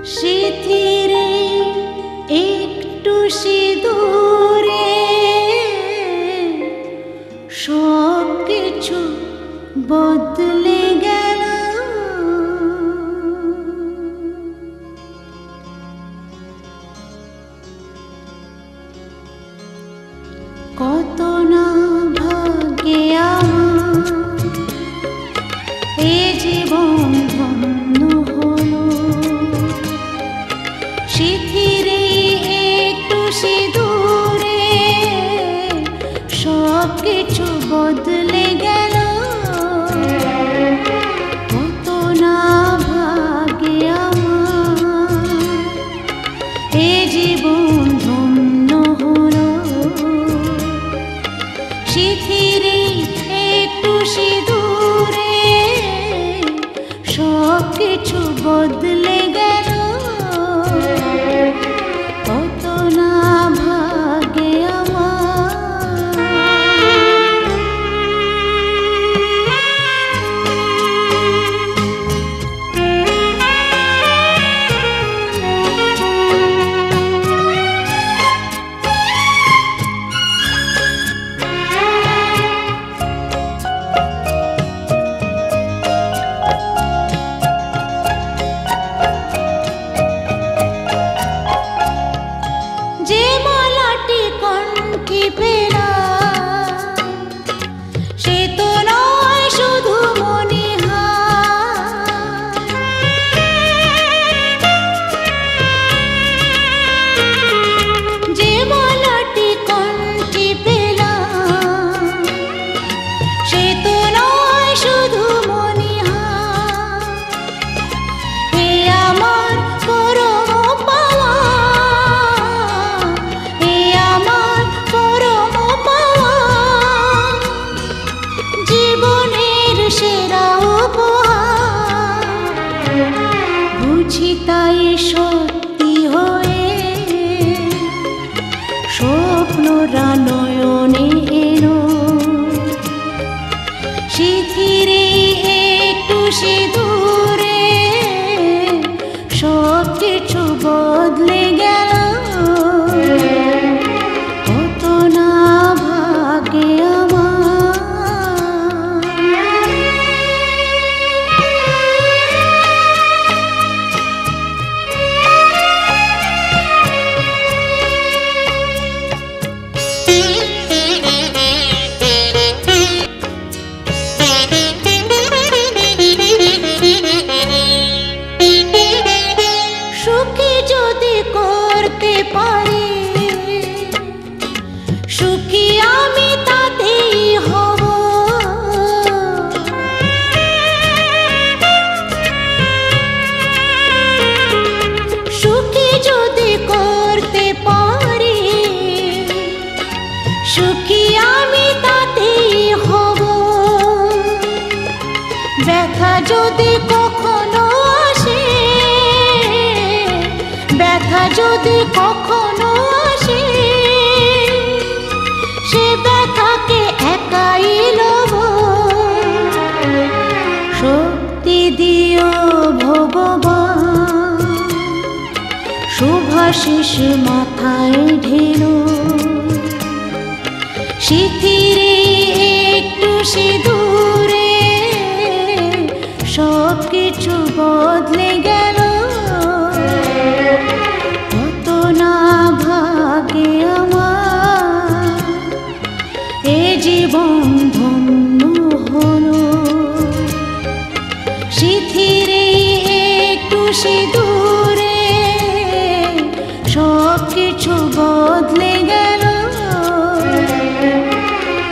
সিঁথিরে একটু সিঁদুরে সব কিছু বদলে গেল। কত না ভাগ্যে আমার এ জীবন ধন্য হলো। সিঁথিরে একটু সিঁদুরে সব কিছু বদলে গেল। কত না ভাগ্যে আমার এ জীবন ধন্য হলো। সিঁথিরে একটু সিঁদুরে সব কিছু বদলে গেল। কত না ভাগ্যে যে মালাটি কণ্ঠে পেলাম সে তো নয় শুধু মনিহার। যে মালাটি কণ্ঠে পেলাম সে তো নয় শুধু মনিহার। হে আমার পরম পাওয়া, হে আমার পরম পাওয়া, জীবনের সেরা উপহার। বুঝি তাই সত্যি হয়ে স্বপ্নরা নয়নে এলো। সিঁথিরে একটু সিঁদুরে সব কিছু বদলে গেল। কত না ভাগ্যে আমার। সুখী যদি করতে পারি, সুখী আমি তাতেই হব। সুখী যদি করতে পারি, সুখী আমি তাতেই হব। ব্যথা যদি কখনো আসে, ব্যথা যদি কখনো আসে, সে ব্যথাকে একাই লব। শক্তি দিও ভগবান, শুভাশিস মাথায় ঢেলো। সিঁথিরে একটু সিঁদুরে সব কিছু বদলে গেল। কত না ভাগ্যে আমার এ জীবন ধন্য হলো। সিঁথিরে একটু সিঁদুরে সব কিছু বদলে গেল।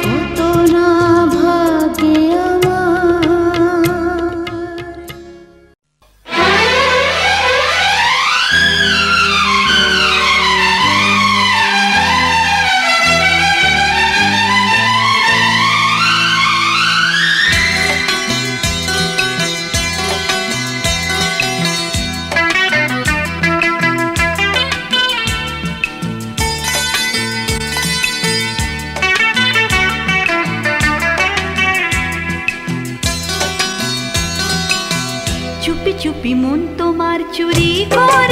কত না ভাগ্যে আমার। চুপি চুপি মন তোমার চুরি করে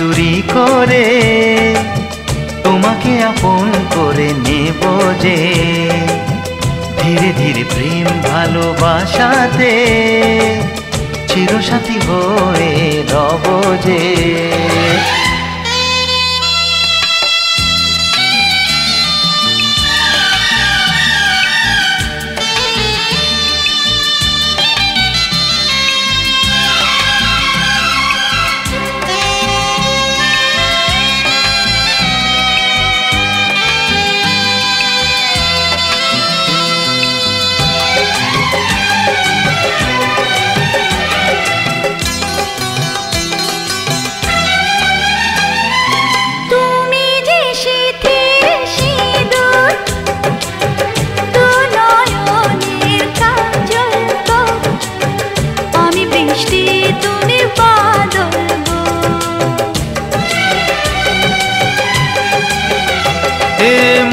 চুরি করে তোমাকে আপন করে নেব যে। ধীরে ধীরে প্রেম ভালোবাসাতে চিরসাথী হয়ে রব যে।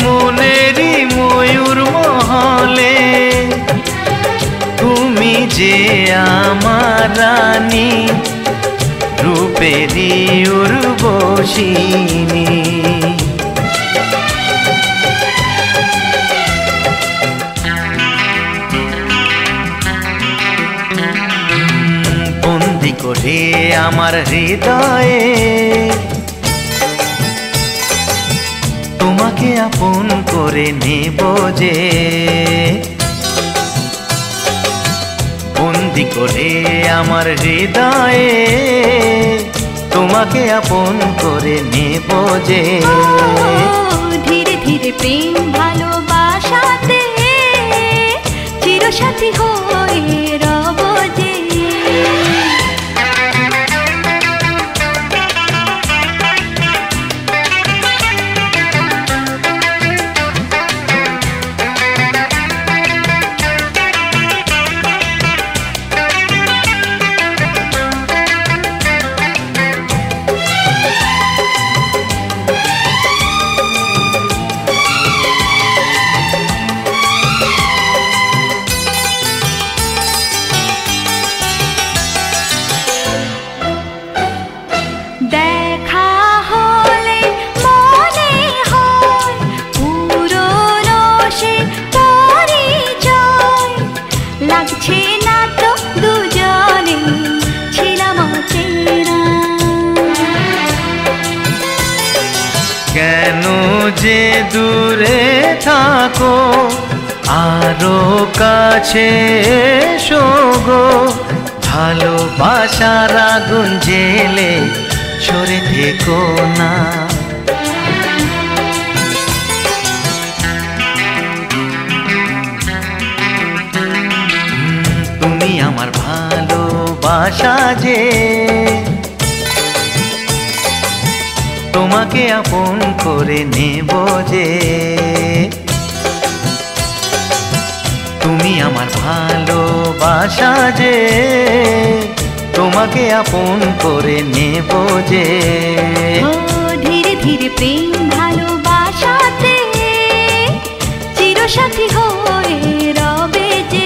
মনেরই ময়ূর মহলে তুমি যে আমার রানী, রূপেরই উর্বশিনী। বন্দি করে আমার হৃদয়ে তোমাকে আপন করে নেব যে। বন্দি করে আমার হৃদয়ে তোমাকে আপন করে নেব যে। ধীরে ধীরে প্রেম ভালোবাসাতে চিরসাথী হয়ে রব যে। দেখা হলে মনে হয় পুরনো সে পরিচয়, লাগছে না তো দুজনে ছিলাম অচেনা। কেন যে দূরে থাকো আরো কাছে এসো গো, ভালোবাসার আগুন জেলে সরে থেকো না। তুমি আমার ভালোবাসা যে, তোমাকে আপন করে নেব যে। তুমি আমার ভালোবাসা যে, তোমাকে আপন করে নেব যে। ধীরে ধীরে প্রেম ভালোবাসাতে চিরসাথী হয়ে রবে যে।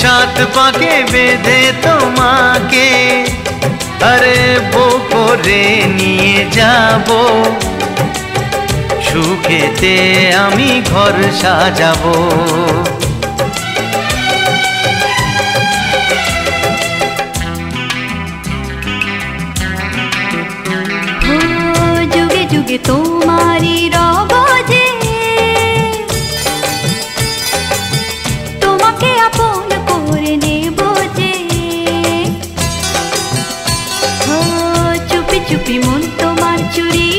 সাত পাকে বেঁধে তোমাকে আরে বউ করে নিয়ে যাব, সুখেতে আমি ঘর সাজাবো। যুগে যুগে তোমারই রব যে, তোমাকে আপন করে নেব যে। চুপি চুপি মন তোমার চুরি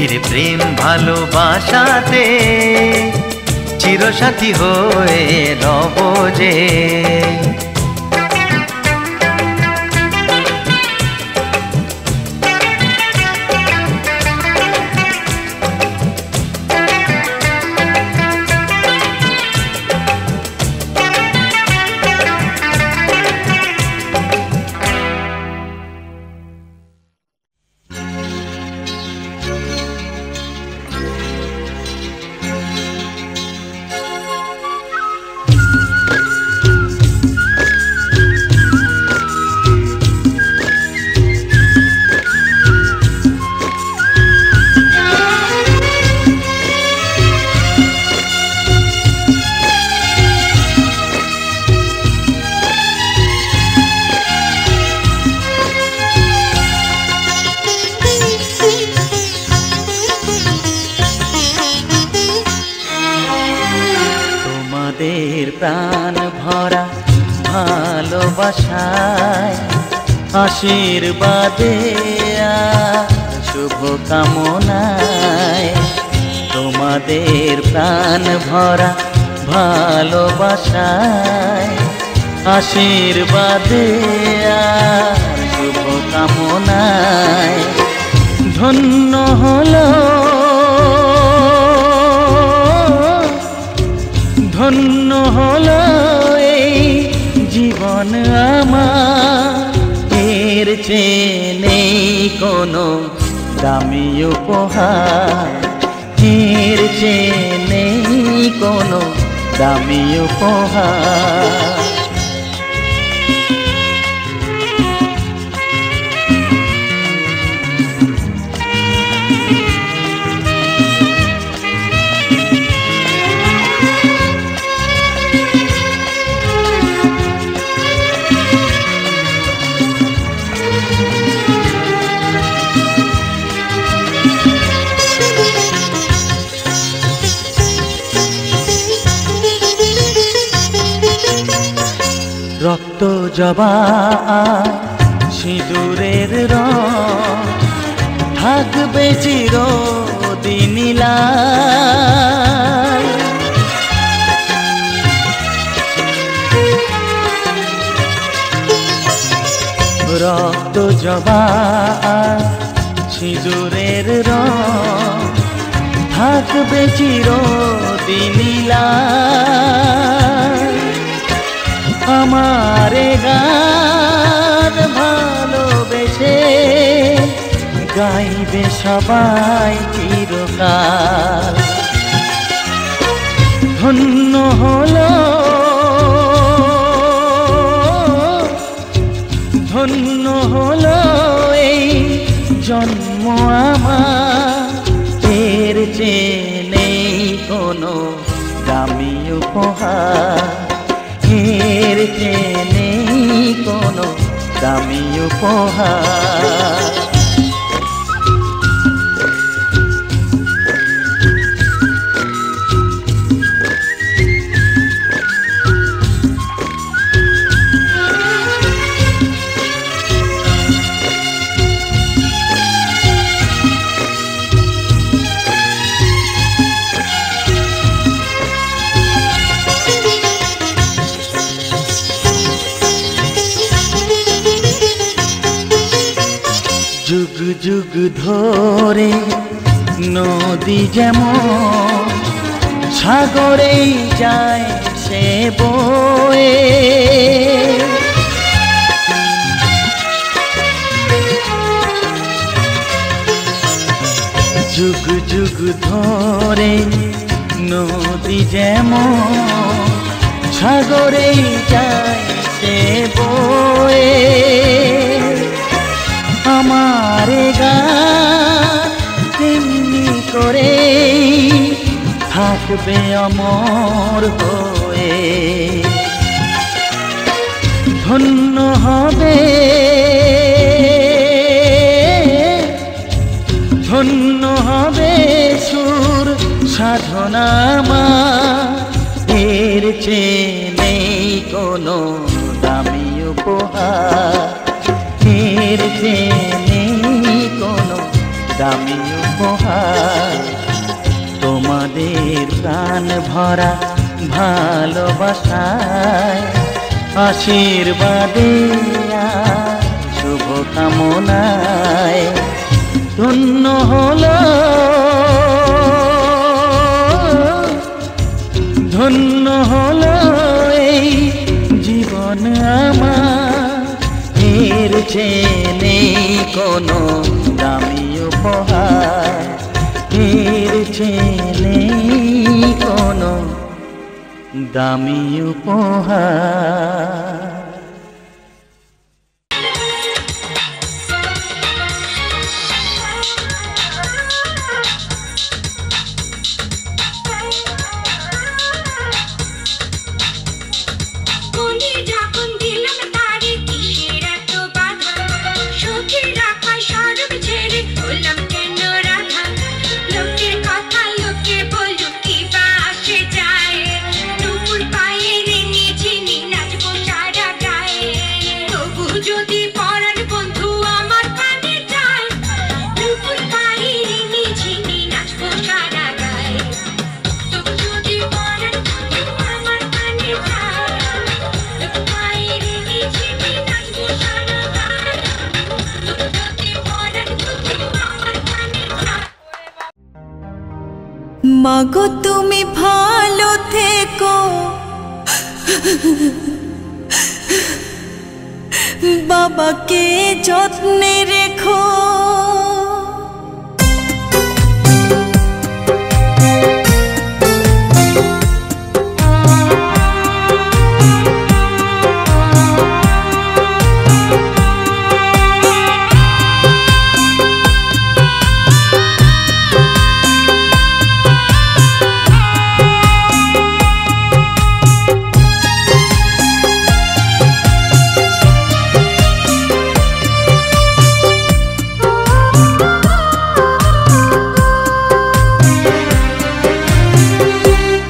ধীর প্রেম ভালোবাসাতে চিরসাথী হয়ে রব যে। প্রাণ ভরা ভালোবাসায় আশীর্বাদে শুভ কামনায়, তোমাদের প্রাণ ভরা ভালোবাসায় আশীর্বাদে শুভ কামনায় ধন্য হলো ধন্য হলো এই জীবন আমার, এর চেয়ে নেই কোনো দামি উপহার, এর চেয়ে নেই কোনো দামি উপহার। রক্ত জবা সিঁদুরের রং থাকবে চিরদিন লাল, রক্ত জবা সিঁদুরের রং থাকবে চিরদিন লাল। আমারে গান ভালোবেসে গাইবে সবাই চিরকাল। ধন্য হলো ধন্য হলো এই জন্ম আমার, এর চেয়ে নেই কোনো দামি উপহার, এর চেয়ে নেই কোনো দামি উপহার। যুগ যুগ ধরে নদী যেমন সাগরেই যায় সে বয়ে, যুগ যুগ ধরে নদী যেমন সাগরেই যায় সে বয়ে, আমার গান তেমনি করে থাকবে অমর হয়ে। ধন্য হবে ধন্য হবে সুর সাধনা আমার, এর চেয়ে নেই কোনো দামি উপহার, এর চেয়ে নেই কোনো দামি উপহার তোমাদের প্রাণ ভরা ভালোবাসায় আশীর্বাদে আর শুভকামনায় ধন্য হলো ধন্য হলো এই জীবন আমার এর চেয়ে কোনো দামি উপহার এর চেয়ে কোনো দামি উপহার মাগো তুমি ভালো থেকো বাবাকে যত্নে রেখো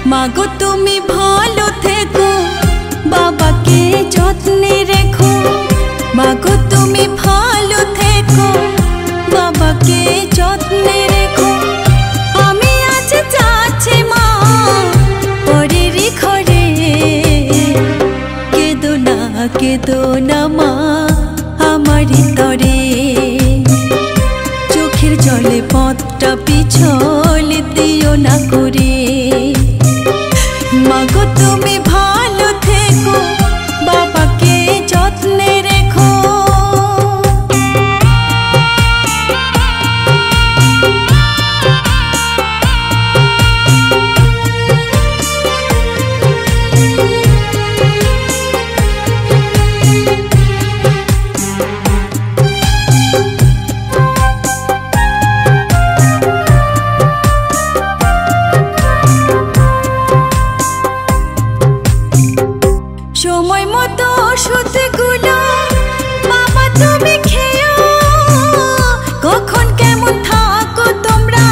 মাগো তুমি ভালো থেকো বাবাকে যত্নে রেখো মাগো তুমি ভালো থেকো বাবাকে যত্নে রেখো আমি আজ যাচ্ছি মা পরের ঘরে কেঁদো না মা আমারই তরে চোখের জলে পথটা পিছল দিও না করে মাগো তুমি ভালো থেকো বাবাকে যত্নে রেখো সময় মতো ওষুধগুলো বাবা তুমি খেও কখন কেমন থাকো তোমরা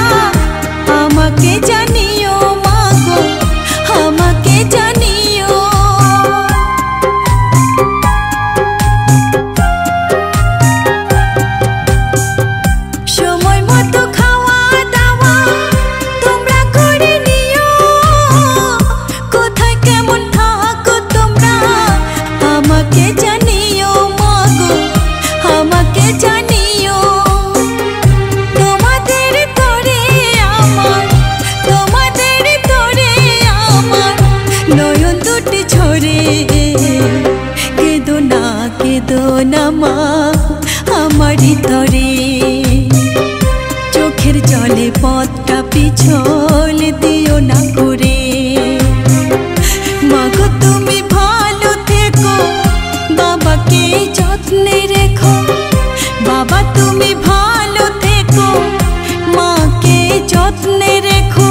আমাকে জানিও মাগো আমাকে জানিও সময় মতো খাওয়া দাওয়া তোমরা করে নিও কোথায় কেমন থাকো তোমরা আমাকে জানিও মাগো আমাকে জানিও তোমাদের তরে আমার নয়ন দুটি ঝরে কেঁদো না মা আমারই তরে চোখের জলে পথটা পিছল দিও না করে মাগো তুমি ভালো থেকো বাবাকে যত্নে রেখো বাবা তুমি ভালো থেকো মাকে যত্নে রেখো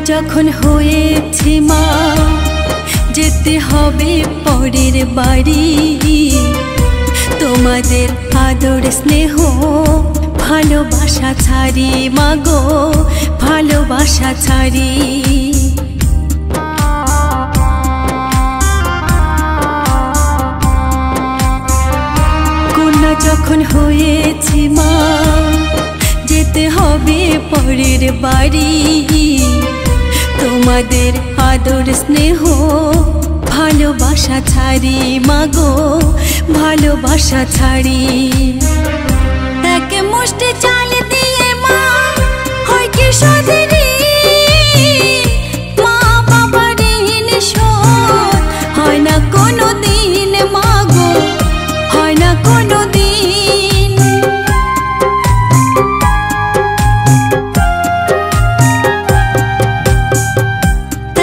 যখন হয়েছে মা যেতে হবে পরের বাড়ি তোমাদের আদর স্নেহ ভালোবাসা ছাড়ি মাগো ভালোবাসা ছাড়ি কন্যা যখন হয়েছে মা যেতে হবে পরের বাড়ি তোমাদের আদর স্নেহ ভালোবাসা ছাড়ি মাগো ভালোবাসা ছাড়ি এক মুষ্টি চাল দিয়ে মা হয় কি সদরি মা বাবার ঋণ শোধ হয় না কোনো দিন মাগো হয় না কোনো দিন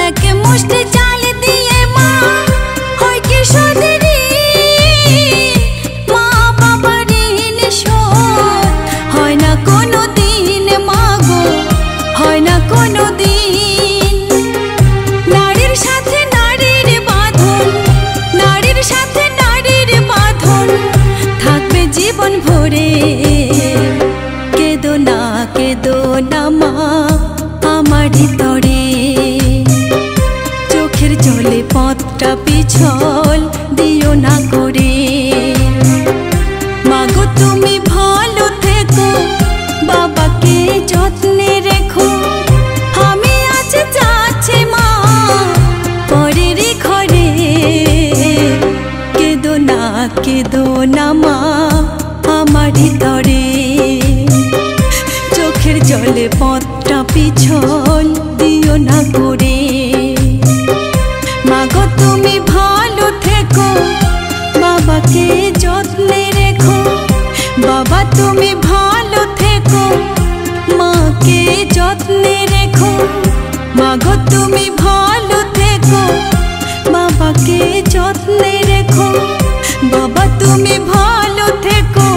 এক মুষ্টি চাল দিয়ে মা হয় কি সদরি মা বাবার ঋণ শোধ হয় না কোনো দিন মাগো হয় না কোনো দিন নারীর সাথে নারীর বাঁধন নারীর সাথে নারীর বাঁধন থাকবে জীবন ভরে কেঁদো না মা আমার তরে চোখের জলে পথটা পিছল দিও না করে মাগো তুমি ভালো থেকো বাবাকে যত্নে রেখো আমি আজ যাচ্ছি মা পরের ঘরে কেঁদো না মা আমার তরে চোখের জলে পথটা পিছল দিও না করে মাগো তুমি ভালো থেকো বাবাকে যত্নে রেখো বাবা তুমি ভালো থেকো মাকে যত্নে রেখো মাগো তুমি ভালো থেকো বাবাকে যত্নে রেখো বাবা তুমি ভালো থেকো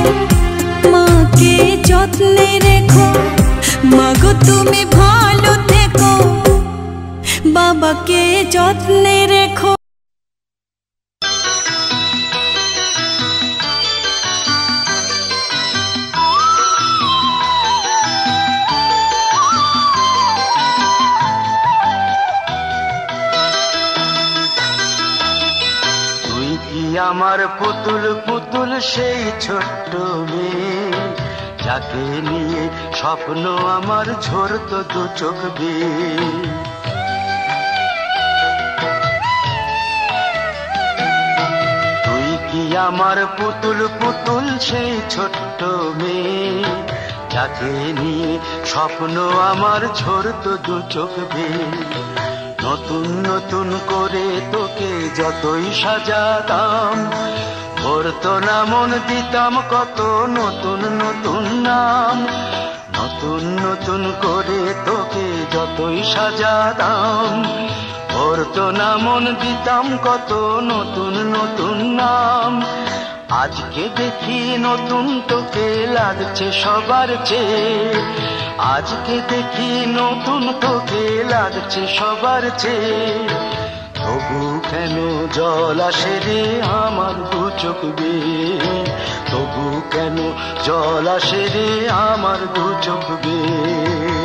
মাকে যত্নে রেখো মাগো তুমি ভালো থেকো বাবাকে যত্নে রেখো তুই কি আমার পুতুল পুতুল সেই ছোট্ট মেয়ে যাকে নিয়ে স্বপ্ন আমার ঝরতো দু চোখ বেয়ে তুই কি আমার পুতুল পুতুল সেই ছোট্ট মেয়ে যাকে নিয়ে স্বপ্ন আমার ঝরতো দু চোখ বেয়ে নতুন নতুন করে তোকে যতই সাজাতাম ভরতো না মন দিতাম কত নতুন নতুন নাম নতুন নতুন করে তোকে যতই সাজাতাম ভরতো না মন দিতাম কত নতুন নতুন নাম আজকে দেখি নতুন তোকে লাগছে সবার চেয়ে আজকে দেখি নতুন তোকে লাগছে সবার চেয়ে তবু কেন জল আসে রে আমার দু চোখ বেয়ে তবু কেন জল আসে রে আমার দু চোখ বেয়ে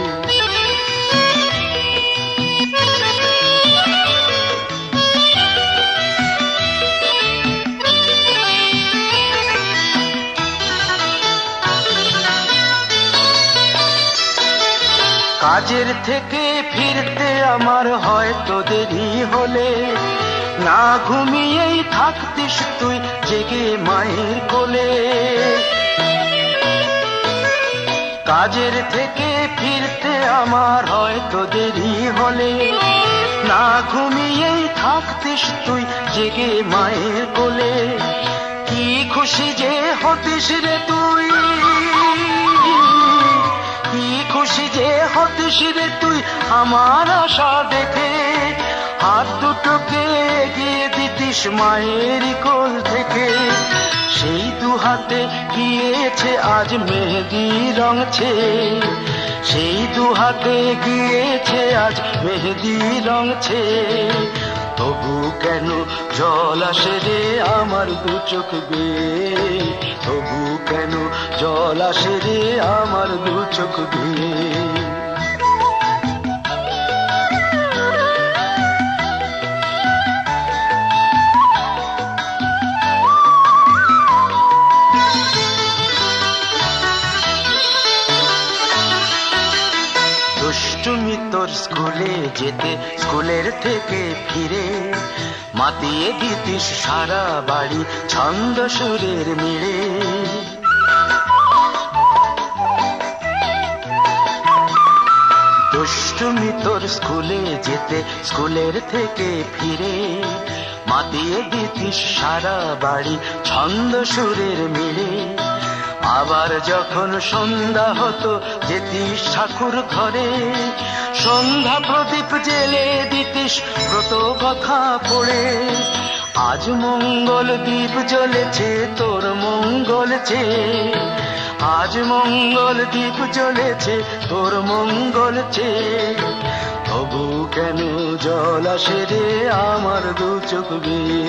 কাজের থেকে ফিরতে আমার হয়তো দেরি হলে না ঘুমিয়েই থাকতিস তুই জেগে মায়ের কোলে কাজের থেকে ফিরতে আমার হয়তো দেরি হলে না ঘুমিয়েই থাকতিস তুই জেগে মায়ের কোলে কি খুশি যে হতিস রে তুই কি খুশি যে হতিস রে তুই আমার আশা দেখে হাত দুটোকে এগিয়ে দিতিস মায়ের কোল থেকে সেই দু হাতে গিয়েছে আজ মেহেদি রঙছে সেই দু হাতে গিয়েছে আজ মেহেদি রংছে। তবু কেন জল আসে রে আমার দু চোখ বেয়ে, তবু কেন জল আসে রে আমার দু চোখ বেয়ে। দুষ্টুমি তোর স্কুলে যেতে, স্কুলের থেকে ফিরে মাতিয়ে দিতিস সারা বাড়ি ছন্দ সুরের মিড়ে। দুষ্টুমি তোর স্কুলে যেতে, স্কুলের থেকে ফিরে মাতিয়ে দিতিস সারা বাড়ি ছন্দ সুরের মিড়ে। আবার যখন সন্ধ্যা হতো যেতিস ঠাকুর ঘরে, সন্ধ্যা প্রদীপ জেলে দিতিস ব্রত কথা পড়ে। আজ মঙ্গল দ্বীপ জ্বলেছে তোর মঙ্গল চেয়ে, আজ মঙ্গল দ্বীপ জ্বলেছে তোর মঙ্গল চেয়ে। তবু কেন জল আসে রে আমার দু চোখ বেয়ে,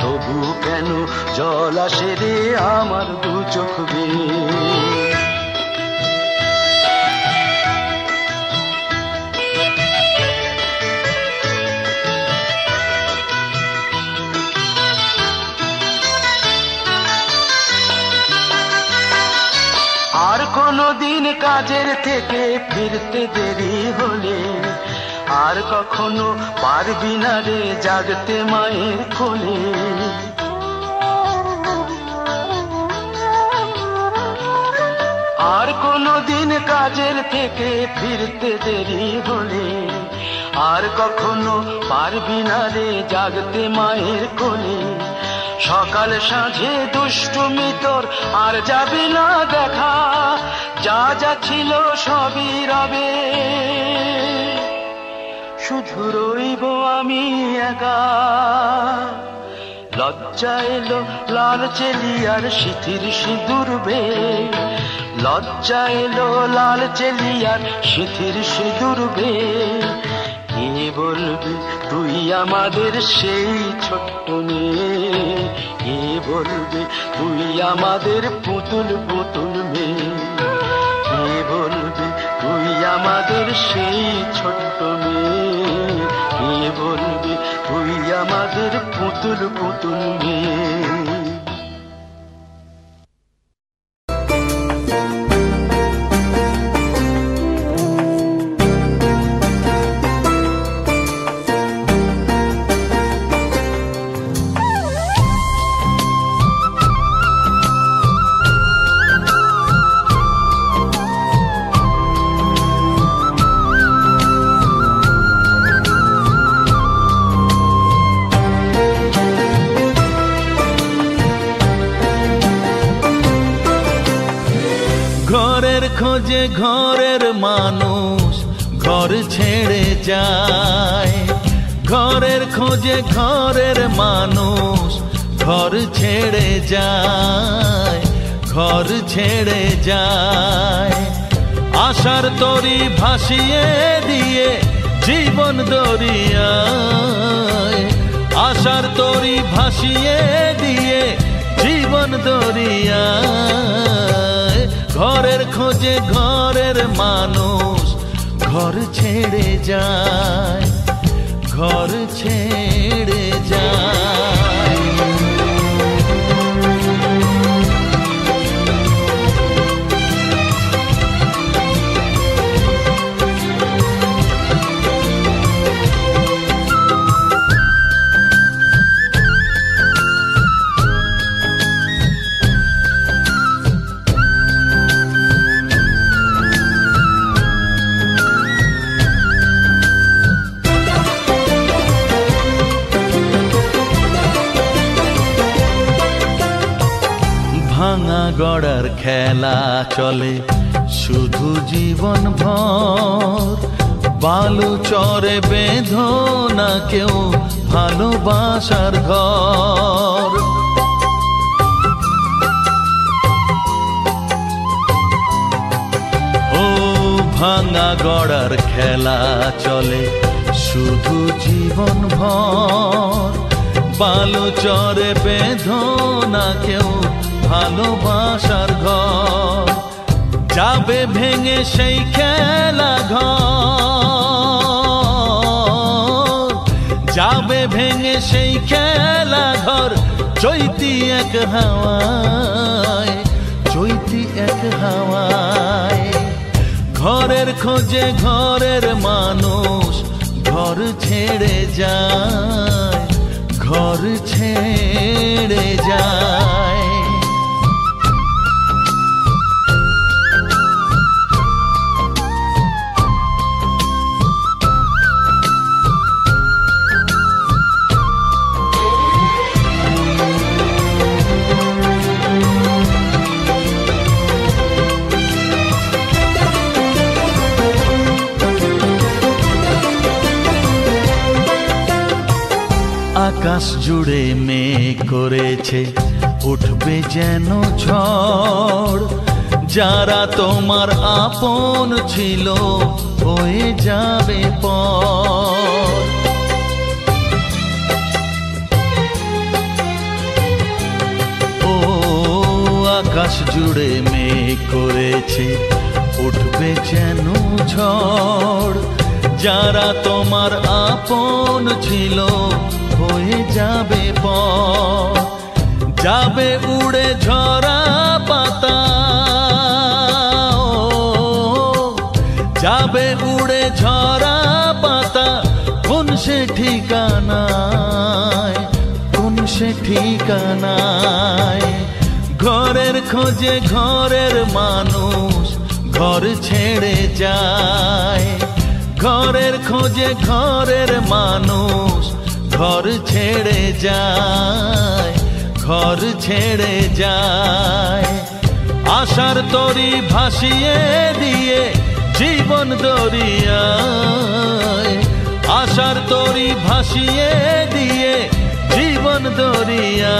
তবু কেন জল আসে রে আমার দু চোখ বেয়ে। আর কোনদিন কাজের থেকে ফিরতে দেরি হলে, আর কখনো পারবি না রে জাগতে মায়ের কোলে। আর কোনদিন কাজের থেকে ফিরতে দেরি হলে, আর কখনো পারবি না রে জাগতে মায়ের কোলে। সকাল সাঁঝে দুষ্টুমি তোর আর যাবি না দেখা, যা যা ছিল সবই রবে, শুধু রইব আমি একা। লজ্জা এলো লাল চেলিয়ার সিথির সিঁদুর বে, লজ্জা এলো লাল চেলিয়ার সিথির সিঁদুর বে। কে বলবি তুই আমাদের সেই ছোট্ট মেয়ে, কে বলবি তুই আমাদের পুতুল পুতুল মেয়ে, কে বলবি তুই আমাদের সেই ছোট্ট মেয়ে, কে বলবি তুই আমাদের পুতুল পুতুল মেয়ে। খোঁজে ঘরের মানুষ ঘর ছেড়ে যায়, ঘরের খোঁজে ঘরের মানুষ ঘর ছেড়ে যায়, ঘর ছেড়ে যায়। আশার তরি ভাসিয়ে দিয়ে জীবন দরিয়ায়, আশার তরি ভাসিয়ে দিয়ে জীবন দরিয়ায়। ঘরের খোঁজে ঘরের মানুষ ঘর ছেড়ে যায়, ঘর ছেড়ে যায়। ভাঙা গড়ার খেলা চলে শুধু জীবন ভর, বালু চরে বেঁধো না কেউ ভালোবাসার ঘর। ও ভাঙা গড়ার খেলা চলে শুধু জীবন ভর। বালু চরে বেঁধো না কেউ ভালোবাসার ঘর, যাবে ভেঙে সেই খেলা ঘর, যাবে ভেঙে সেই খেলা ঘর। চৈতি এক হাওয়ায়, চৈতি এক হাওয়ায়, ঘরের খোঁজে ঘরের মানুষ ঘর ছেড়ে যায়, ঘর ছেড়ে যায়। আকাশ জুড়ে মেঘ করেছে উঠবে যেন ঝড়। যারা তোমার আপন ছিল হয়ে যাবে পর। ও আকাশ জুড়ে মেঘ করেছে উঠবে যেন ঝড়। যারা তোমার আপন ছিল হয়ে যাবে পর। যাবে উড়ে ঝরা পাতা, যাবে উড়ে ঝরা পাতা। কোন সে ঠিকানায়, কোন সে ঠিকানায়। ঘরের খোঁজে ঘরের মানুষ ঘর ছেড়ে যায়, ঘরের খোঁজে ঘরের মানুষ ঘর ছেড়ে যায়, ঘর ছেড়ে যায়। আশার তরি ভাসিয়ে দিয়ে জীবন দরিয়ায়, আশার তরি ভাসিয়ে দিয়ে জীবন দরিয়ায়।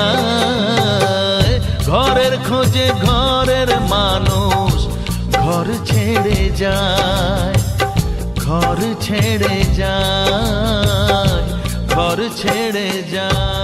ঘরের খোঁজে ঘরের মানুষ ঘর ছেড়ে যায়, ঘর ছেড়ে যায়, ঘর ছেড়ে যায়।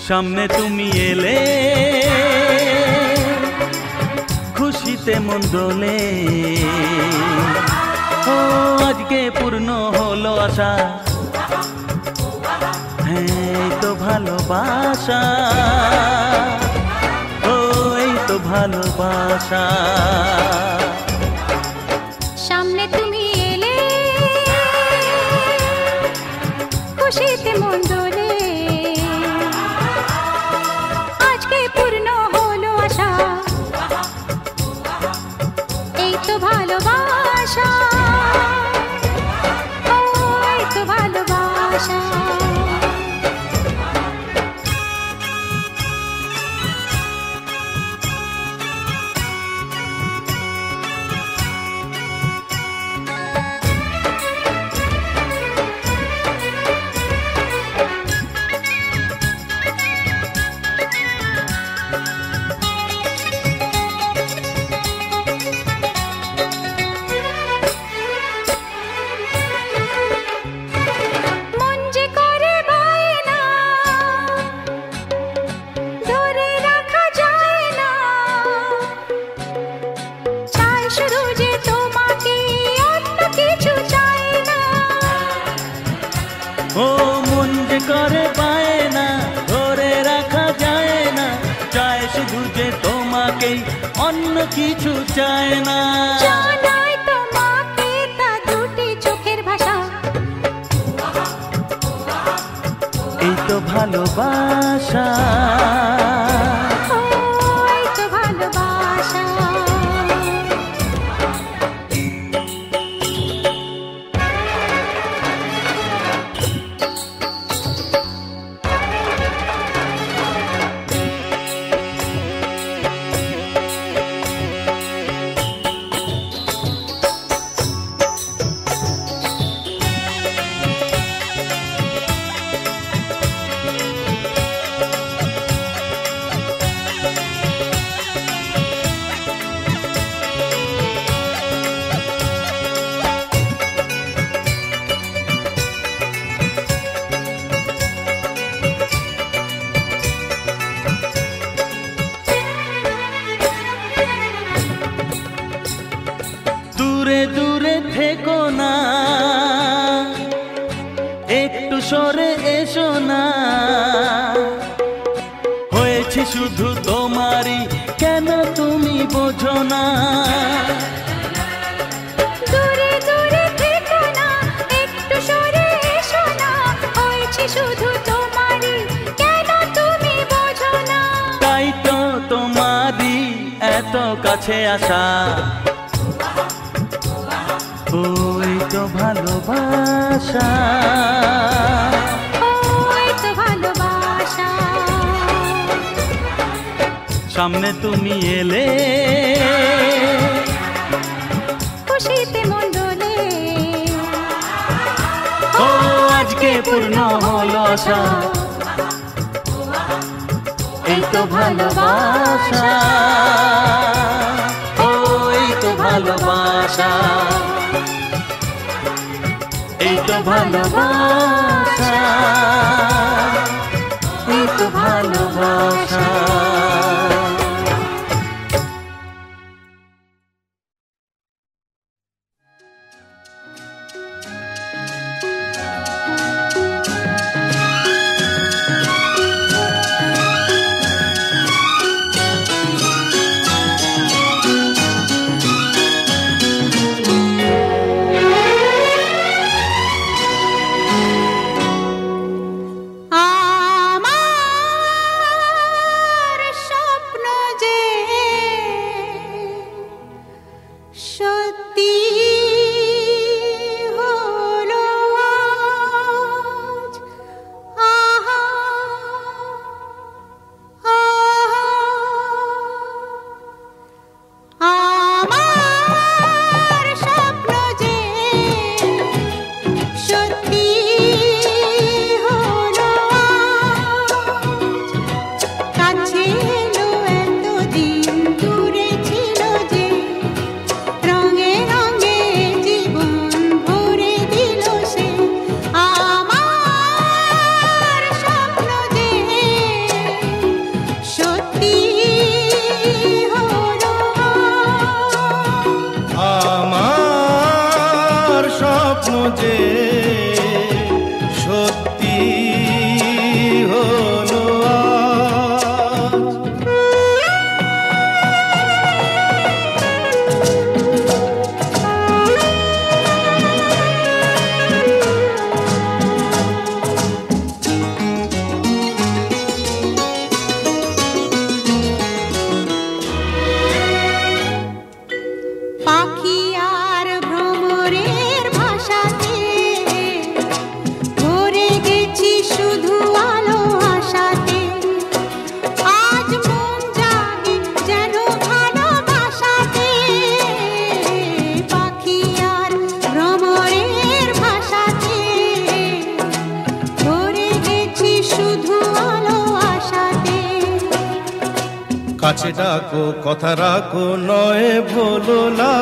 সামনে তুমি এলে খুশিতে মন দোলে। ও আজকে পূর্ণ হলো আশা, হ্যাঁ এই তো ভালোবাসা, ও এই তো ভালোবাসা। সামনে তুমি এলে খুশিতে মন দোলে, আজকে পূর্ণ হলো আশা, এই তো ভালোবাসা, ও এই তো ভালোবাসা। ও মন যে করে বায়না ধরে রাখা যায় না, চায় শুধু যে তোমাকেই, অন্য কিছু চায় না। জানাই তোমাকে তা দুটি চোখের ভাষা, এই তো ভালোবাসা, ও এই তো ভালোবাসা। দূরে দূরে থেকো না, একটু সরে এসো না, হয়েছে শুধু তোমারই, কেন তুমি বোঝো না। দূরে দূরে থেকো না, একটু সরে এসো না, হয়েছে শুধু তোমারই, কেন তুমি বোঝো না। তাই তো তোমারই এত কাছে আসা, ওই তো ভালোবাসা, ও এই তো ভালোবাসা। সামনে তুমি এলে খুশিতে মন দোলে, ও আজকে পূর্ণ হলো আশা, এই তো ভালোবাসা, ও এই তো ভালোবাসা, এই তো ভালোবাসা, এই তো ভালোবাসা। রঙে রঙে যে সত্যি হলো আজ। পাখি আর ভ্রমরের ভাষাতে ভরে গেছি শুধু আলো আশাতে। আজ মন জাগে যেন ভালোবাসাতে। পাখি আর ভ্রমরের ভাষাতে ভরে গেছি শুধু আলো আশাতে। কাছে ডাকো কথা রাখো নয় ভুলো না